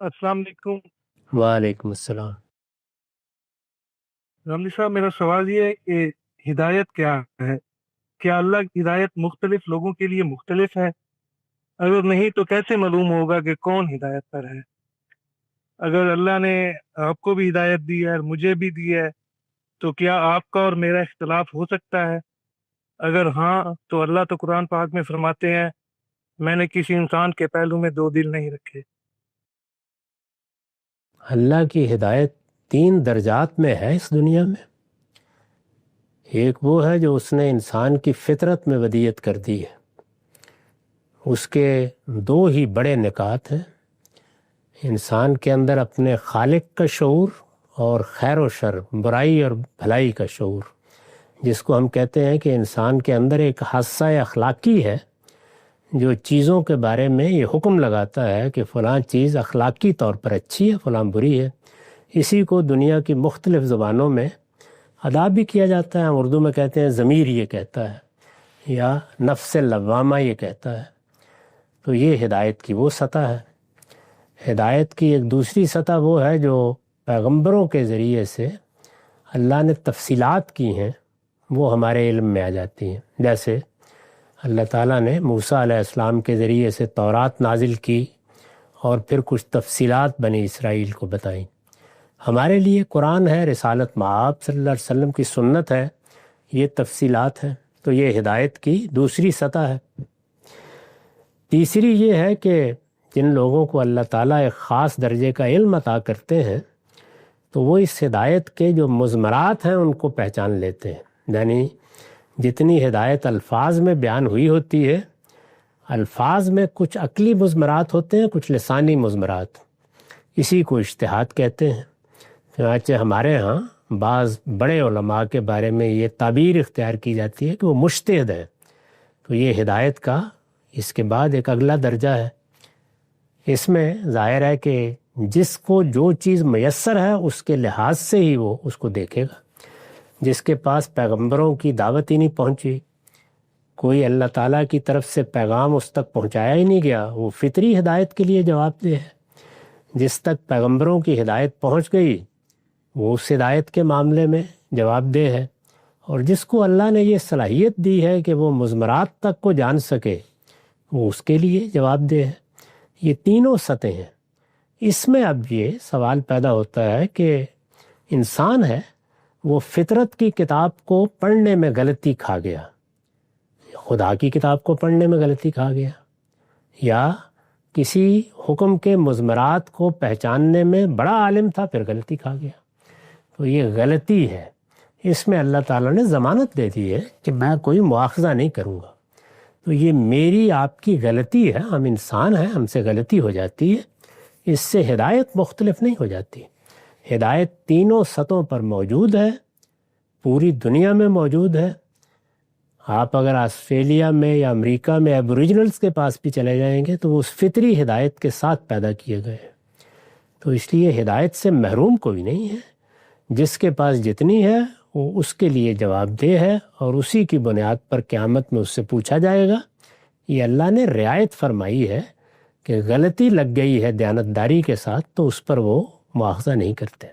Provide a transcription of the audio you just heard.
السلام علیکم وعلیکم السلام۔ رملی صاحب، میرا سوال یہ ہے کہ ہدایت کیا ہے؟ کیا اللہ کی ہدایت مختلف لوگوں کے لیے مختلف ہے؟ اگر نہیں تو کیسے معلوم ہوگا کہ کون ہدایت پر ہے؟ اگر اللہ نے آپ کو بھی ہدایت دی ہے اور مجھے بھی دی ہے تو کیا آپ کا اور میرا اختلاف ہو سکتا ہے؟ اگر ہاں تو اللہ تو قرآن پاک میں فرماتے ہیں، میں نے کسی انسان کے پہلو میں دو دل نہیں رکھے۔ اللہ کی ہدایت 3 درجات میں ہے اس دنیا میں۔ ایک وہ ہے جو اس نے انسان کی فطرت میں ودیت کر دی ہے، اس کے 2 ہی بڑے نکات ہیں: انسان کے اندر اپنے خالق کا شعور اور خیر و شر، برائی اور بھلائی کا شعور، جس کو ہم کہتے ہیں کہ انسان کے اندر ایک حاسہ اخلاقی ہے جو چیزوں کے بارے میں یہ حکم لگاتا ہے کہ فلاں چیز اخلاقی طور پر اچھی ہے، فلاں بری ہے۔ اسی کو دنیا کی مختلف زبانوں میں ادا بھی کیا جاتا ہے۔ ہم اردو میں کہتے ہیں ضمیر یہ کہتا ہے، یا نفس لوامہ یہ کہتا ہے۔ تو یہ ہدایت کی وہ سطح ہے۔ ہدایت کی ایک دوسری سطح وہ ہے جو پیغمبروں کے ذریعے سے اللہ نے تفصیلات کی ہیں، وہ ہمارے علم میں آ جاتی ہیں۔ جیسے اللہ تعالیٰ نے موسیٰ علیہ السلام کے ذریعے سے تورات نازل کی اور پھر کچھ تفصیلات بنی اسرائیل کو بتائیں۔ ہمارے لیے قرآن ہے، رسالت مآب صلی اللہ علیہ وسلم کی سنت ہے، یہ تفصیلات ہیں۔ تو یہ ہدایت کی دوسری سطح ہے۔ تیسری یہ ہے کہ جن لوگوں کو اللہ تعالیٰ ایک خاص درجے کا علم عطا کرتے ہیں تو وہ اس ہدایت کے جو مضمرات ہیں ان کو پہچان لیتے ہیں۔ یعنی جتنی ہدایت الفاظ میں بیان ہوئی ہوتی ہے، الفاظ میں کچھ عقلی مضمرات ہوتے ہیں، کچھ لسانی مضمرات، اسی کو اجتہاد کہتے ہیں۔ چنانچہ ہمارے ہاں بعض بڑے علماء کے بارے میں یہ تعبیر اختیار کی جاتی ہے کہ وہ مجتہد ہیں۔ تو یہ ہدایت کا اس کے بعد ایک اگلا درجہ ہے۔ اس میں ظاہر ہے کہ جس کو جو چیز میسر ہے اس کے لحاظ سے ہی وہ اس کو دیکھے گا۔ جس کے پاس پیغمبروں کی دعوت ہی نہیں پہنچی، کوئی اللہ تعالیٰ کی طرف سے پیغام اس تک پہنچایا ہی نہیں گیا، وہ فطری ہدایت کے لیے جواب دہ ہے۔ جس تک پیغمبروں کی ہدایت پہنچ گئی وہ اس ہدایت کے معاملے میں جواب دہ ہے، اور جس کو اللہ نے یہ صلاحیت دی ہے کہ وہ مضمرات تک کو جان سکے وہ اس کے لیے جواب دہ ہے۔ یہ تینوں سطح ہیں۔ اس میں اب یہ سوال پیدا ہوتا ہے کہ انسان ہے وہ فطرت کی کتاب کو پڑھنے میں غلطی کھا گیا، خدا کی کتاب کو پڑھنے میں غلطی کھا گیا، یا کسی حکم کے مضمرات کو پہچاننے میں بڑا عالم تھا پھر غلطی کھا گیا۔ تو یہ غلطی ہے، اس میں اللہ تعالیٰ نے ضمانت دے دی ہے کہ میں کوئی مواخذہ نہیں کروں گا۔ تو یہ میری آپ کی غلطی ہے، ہم انسان ہیں، ہم سے غلطی ہو جاتی ہے، اس سے ہدایت مختلف نہیں ہو جاتی۔ ہدایت تینوں سطحوں پر موجود ہے، پوری دنیا میں موجود ہے۔ آپ اگر آسٹریلیا میں یا امریکہ میں ایبوریجنلز کے پاس بھی چلے جائیں گے تو وہ اس فطری ہدایت کے ساتھ پیدا کیے گئے ہیں۔ تو اس لیے ہدایت سے محروم کوئی نہیں ہے، جس کے پاس جتنی ہے وہ اس کے لیے جواب دہ ہے، اور اسی کی بنیاد پر قیامت میں اس سے پوچھا جائے گا۔ یہ اللہ نے رعایت فرمائی ہے کہ غلطی لگ گئی ہے دیانتداری کے ساتھ تو اس پر وہ مواخذہ نہیں کرتے۔